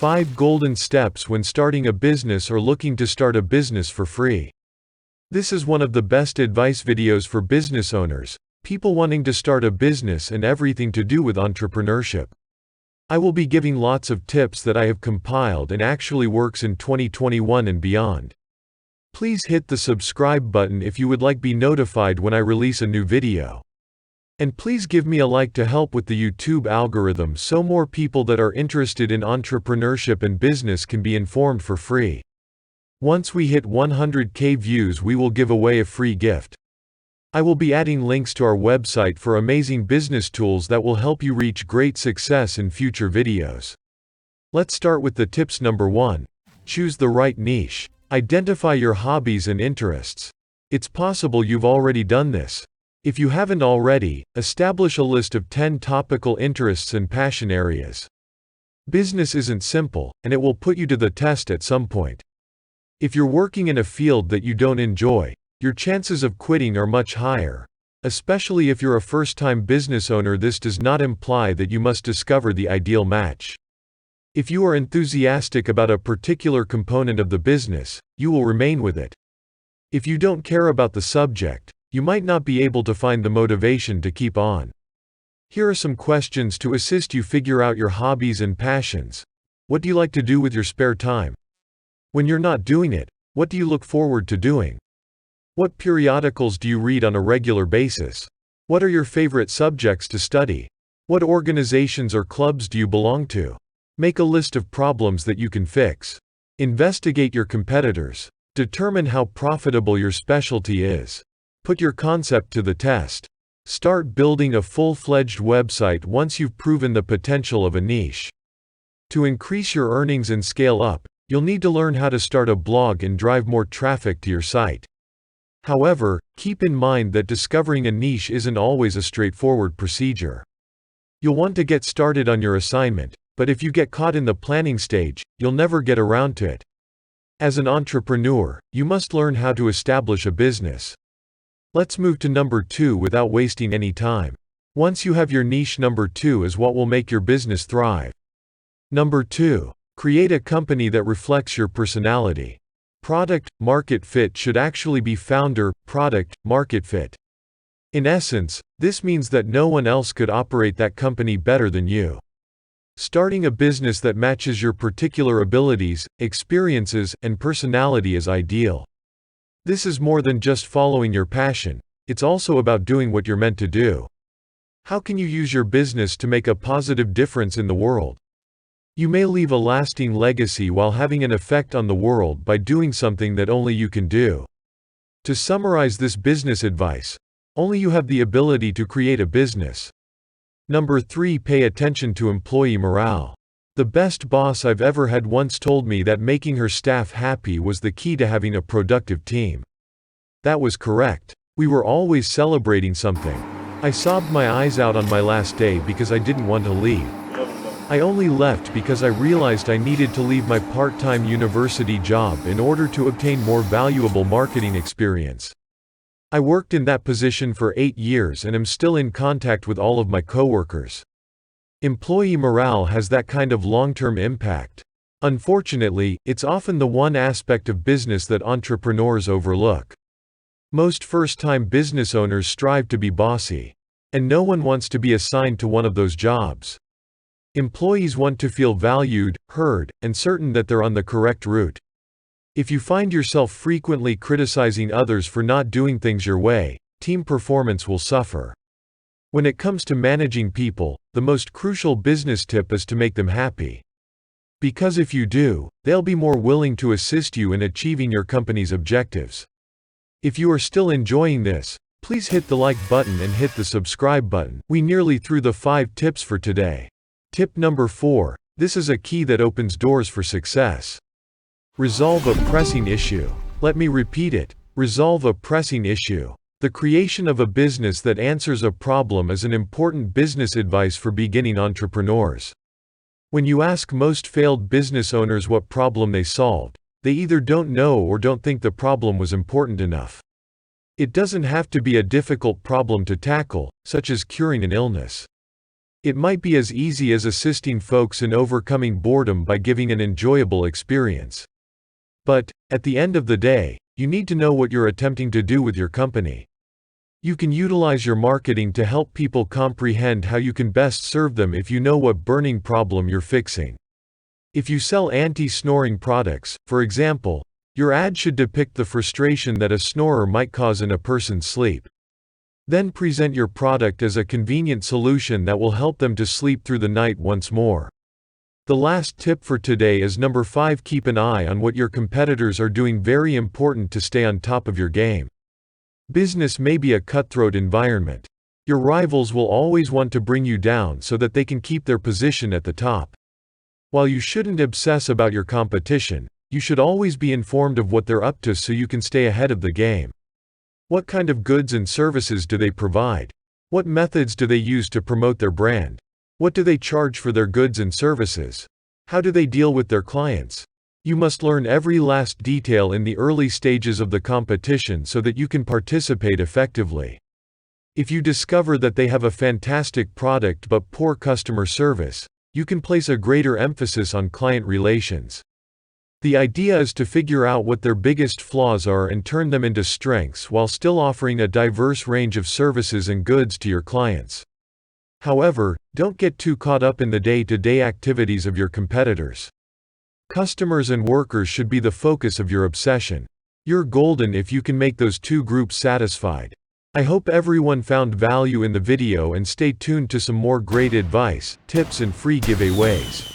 5 Golden Steps when starting a business or looking to start a business for free. This is one of the best advice videos for business owners, people wanting to start a business and everything to do with entrepreneurship. I will be giving lots of tips that I have compiled and actually works in 2021 and beyond. Please hit the subscribe button if you would like to be notified when I release a new video. And please give me a like to help with the YouTube algorithm so more people that are interested in entrepreneurship and business can be informed for free. Once we hit 100K views, we will give away a free gift. I will be adding links to our website for amazing business tools that will help you reach great success in future videos. Let's start with the tips. Number 1. Choose the right niche. Identify your hobbies and interests. It's possible you've already done this. If you haven't already, establish a list of 10 topical interests and passion areas. Business isn't simple, and it will put you to the test at some point. If you're working in a field that you don't enjoy, your chances of quitting are much higher. Especially if you're a first-time business owner, this does not imply that you must discover the ideal match. If you are enthusiastic about a particular component of the business, you will remain with it. If you don't care about the subject, you might not be able to find the motivation to keep on. Here are some questions to assist you figure out your hobbies and passions. What do you like to do with your spare time? When you're not doing it, what do you look forward to doing? What periodicals do you read on a regular basis? What are your favorite subjects to study? What organizations or clubs do you belong to? Make a list of problems that you can fix. Investigate your competitors. Determine how profitable your specialty is. Put your concept to the test. Start building a full-fledged website once you've proven the potential of a niche. To increase your earnings and scale up, you'll need to learn how to start a blog and drive more traffic to your site. However, keep in mind that discovering a niche isn't always a straightforward procedure. You'll want to get started on your assignment, but if you get caught in the planning stage, you'll never get around to it. As an entrepreneur, you must learn how to establish a business. Let's move to number 2 without wasting any time. Once you have your niche, number 2 is what will make your business thrive. Number 2. Create a company that reflects your personality. Product market fit should actually be founder product market fit. In essence, this means that no one else could operate that company better than you. Starting a business that matches your particular abilities, experiences, and personality is ideal. This is more than just following your passion, it's also about doing what you're meant to do. How can you use your business to make a positive difference in the world? You may leave a lasting legacy while having an effect on the world by doing something that only you can do. To summarize this business advice, only you have the ability to create a business. Number 3. Pay attention to employee morale. The best boss I've ever had once told me that making her staff happy was the key to having a productive team. That was correct. We were always celebrating something. I sobbed my eyes out on my last day because I didn't want to leave. I only left because I realized I needed to leave my part-time university job in order to obtain more valuable marketing experience. I worked in that position for 8 years and am still in contact with all of my coworkers. Employee morale has that kind of long-term impact. Unfortunately, it's often the one aspect of business that entrepreneurs overlook. Most first-time business owners strive to be bossy. And no one wants to be assigned to one of those jobs. Employees want to feel valued, heard, and certain that they're on the correct route. If you find yourself frequently criticizing others for not doing things your way, team performance will suffer. When it comes to managing people, the most crucial business tip is to make them happy. Because if you do, they'll be more willing to assist you in achieving your company's objectives. If you are still enjoying this, please hit the like button and hit the subscribe button. We nearly threw the 5 tips for today. Tip number 4. This is a key that opens doors for success. Resolve a pressing issue. Let me repeat it. Resolve a pressing issue. The creation of a business that answers a problem is an important business advice for beginning entrepreneurs. When you ask most failed business owners what problem they solved, they either don't know or don't think the problem was important enough. It doesn't have to be a difficult problem to tackle, such as curing an illness. It might be as easy as assisting folks in overcoming boredom by giving an enjoyable experience. But, at the end of the day, you need to know what you're attempting to do with your company. You can utilize your marketing to help people comprehend how you can best serve them if you know what burning problem you're fixing. If you sell anti-snoring products, for example, your ad should depict the frustration that a snorer might cause in a person's sleep. Then present your product as a convenient solution that will help them to sleep through the night once more. The last tip for today is number 5. Keep an eye on what your competitors are doing. Very important to stay on top of your game. Business may be a cutthroat environment. Your rivals will always want to bring you down so that they can keep their position at the top. While you shouldn't obsess about your competition, you should always be informed of what they're up to so you can stay ahead of the game. What kind of goods and services do they provide? What methods do they use to promote their brand? What do they charge for their goods and services? How do they deal with their clients? You must learn every last detail in the early stages of the competition so that you can participate effectively. If you discover that they have a fantastic product but poor customer service, you can place a greater emphasis on client relations. The idea is to figure out what their biggest flaws are and turn them into strengths while still offering a diverse range of services and goods to your clients. However, don't get too caught up in the day-to-day activities of your competitors. Customers and workers should be the focus of your obsession. You're golden if you can make those two groups satisfied. I hope everyone found value in the video and stay tuned to some more great advice, tips and free giveaways.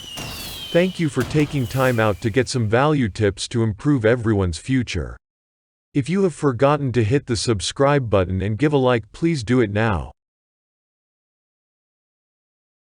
Thank you for taking time out to get some value tips to improve everyone's future. If you have forgotten to hit the subscribe button and give a like, please do it now.